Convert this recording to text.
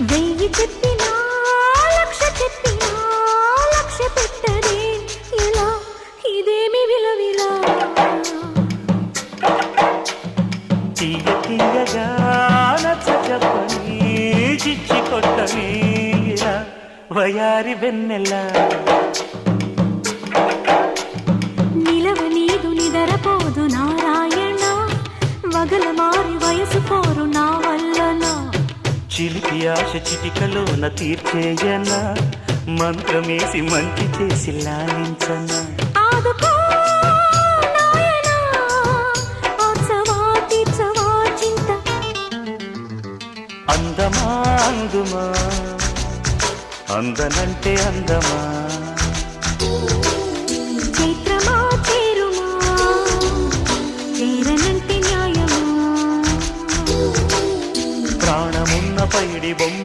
వెయ్యి చెప్పినా లక్ష చెప్పినా లక్ష్య పెట్టదే ఇలా ఇదేమి విలవిలా తీయ తీయగా నచ్చ చెప్పని చిచ్చి కొట్టని ఇలా వయారి వెన్నెల నిలవ నీదు నిదరపోదు నారాయణ వగల మారి వయసు పోరు నా వల్లన చిలిపి ఆశ చిటికలోన తీర్చేయన మంత్రమేసి మంచి చేసి లాలించన ఆదుకో నాయనా ఆచవా తీర్చవా చింత అందమా అందుమా అందనంటే అందమా చైత్రమా చేరుమా చేరనంటే న్యాయమా ప్రాణమున్న పైడి బొమ్మ